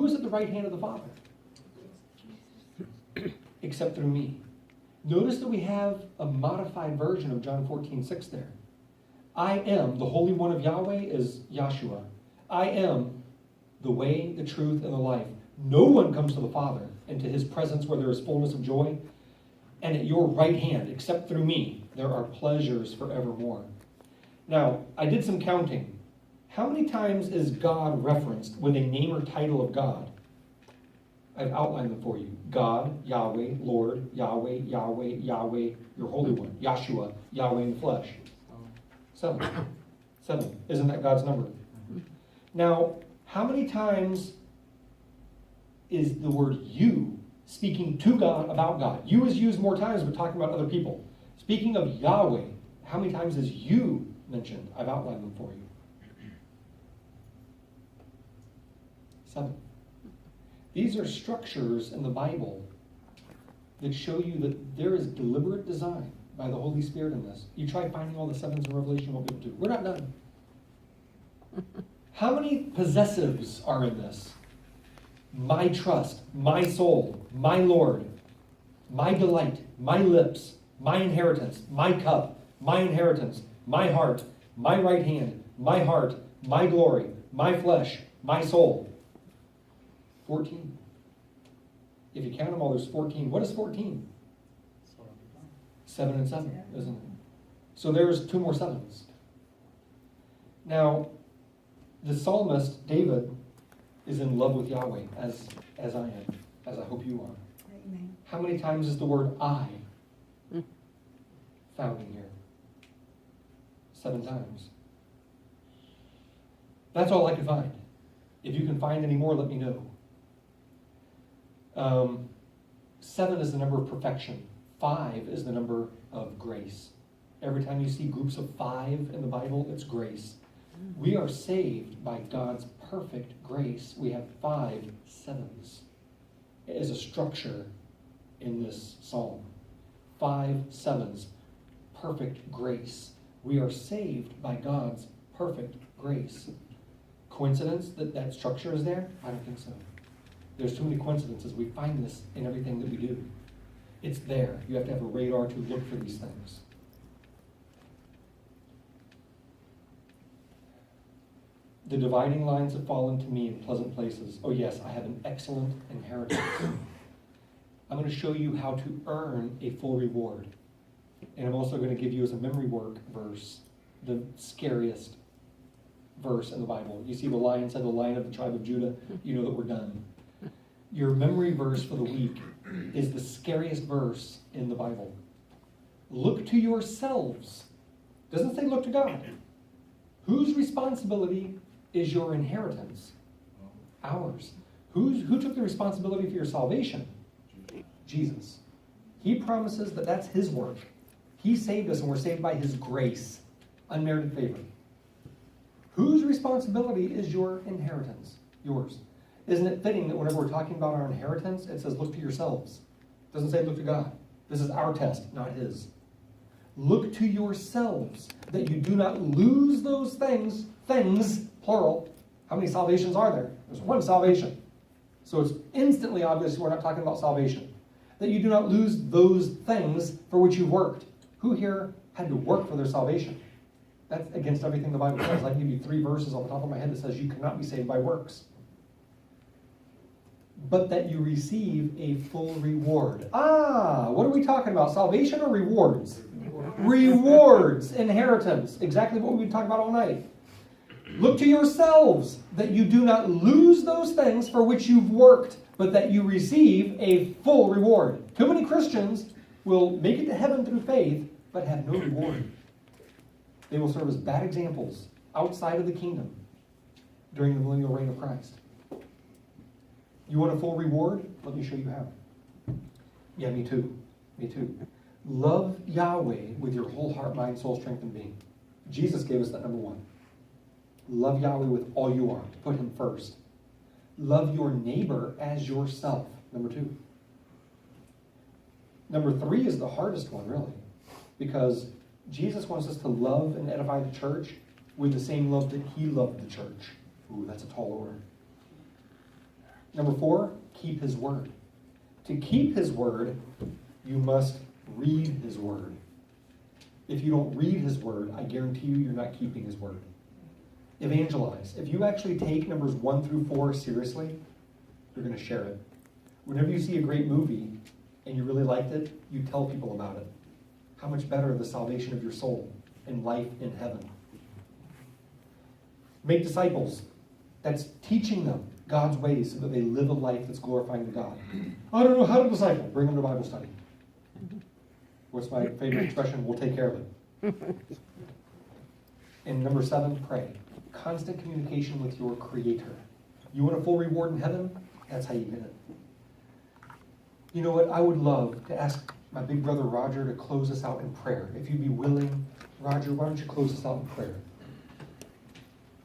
is at the right hand of the Father? Except through me. Notice that we have a modified version of John 14:6 there. I am, the Holy One of Yahweh is Yahshua. I am the way, the truth, and the life. No one comes to the Father and to his presence where there is fullness of joy. And at your right hand, except through me, there are pleasures forevermore. Now, I did some counting. How many times is God referenced with a name or title of God? I've outlined them for you. God, Yahweh, Lord, Yahweh, Yahweh, Yahweh, your Holy One, Yahshua, Yahweh in the flesh. 7. 7. Isn't that God's number? Now, how many times is the word you speaking to God about God? You is used more times, but talking about other people. Speaking of Yahweh, how many times is you mentioned? I've outlined them for you. 7. These are structures in the Bible that show you that there is deliberate design by the Holy Spirit in this. You try finding all the 7s in Revelation, you won't be able to. We're not done. How many possessives are in this? My trust, my soul, my Lord, my delight, my lips, my inheritance, my cup, my inheritance, my heart, my right hand, my heart, my glory, my flesh, my soul. 14. If you count them all, there's 14. What is 14? 7 and 7, isn't it? So there's 2 more 7s. Now, the psalmist, David, is in love with Yahweh, as I am, as I hope you are. Amen. How many times is the word I found in here? 7 times. That's all I could find. If you can find any more, let me know. 7 is the number of perfection. 5 is the number of grace. Every time you see groups of 5 in the Bible, it's grace. We are saved by God's perfect grace. We have 5 7s. It is a structure in this psalm. 5 7s. Perfect grace. We are saved by God's perfect grace. Coincidence that that structure is there? I don't think so. There's too many coincidences. We find this in everything that we do. It's there. You have to have a radar to look for these things. The dividing lines have fallen to me in pleasant places. Oh yes, I have an excellent inheritance. I'm going to show you how to earn a full reward. And I'm also going to give you as a memory work verse, the scariest verse in the Bible. You see the lion said, the Lion of the tribe of Judah, you know that we're done. Your memory verse for the week is the scariest verse in the Bible. Look to yourselves. Doesn't say look to God. Whose responsibility is your inheritance? Ours. Who took the responsibility for your salvation? Jesus. He promises that that's his work. He saved us and we're saved by his grace. Unmerited favor. Whose responsibility is your inheritance? Yours. Isn't it fitting that whenever we're talking about our inheritance, it says look to yourselves. It doesn't say look to God. This is our test, not his. Look to yourselves that you do not lose those things, plural. How many salvations are there? There's one salvation. So it's instantly obvious we're not talking about salvation. That you do not lose those things for which you've worked. Who here had to work for their salvation? That's against everything the Bible says. I can give you 3 verses off the top of my head that says you cannot be saved by works. But that you receive a full reward. What are we talking about? Salvation or rewards? Rewards, inheritance. Exactly what we've been talking about all night. Look to yourselves that you do not lose those things for which you've worked, but that you receive a full reward. Too many Christians will make it to heaven through faith, but have no reward. They will serve as bad examples outside of the kingdom during the millennial reign of Christ. You want a full reward? Let me show you how. Yeah, me too. Me too. Love Yahweh with your whole heart, mind, soul, strength, and being. Jesus gave us that number 1. Love Yahweh with all you are. Put him first. Love your neighbor as yourself. Number 2. Number 3 is the hardest one, really. Because Jesus wants us to love and edify the church with the same love that he loved the church. Ooh, that's a tall order. Number 4, keep his word. To keep his word, you must read his word. If you don't read his word, I guarantee you're not keeping his word. Evangelize. If you actually take numbers 1 through 4 seriously, you're going to share it. Whenever you see a great movie and you really liked it, you tell people about it. How much better the salvation of your soul and life in heaven. Make disciples. That's teaching them God's ways so that they live a life that's glorifying to God. I don't know how to disciple. Bring them to Bible study. What's my favorite expression? We'll take care of it. And number 7, pray. Constant communication with your Creator. You want a full reward in heaven? That's how you get it. You know what? I would love to ask my big brother Roger to close us out in prayer. If you'd be willing, Roger, why don't you close us out in prayer?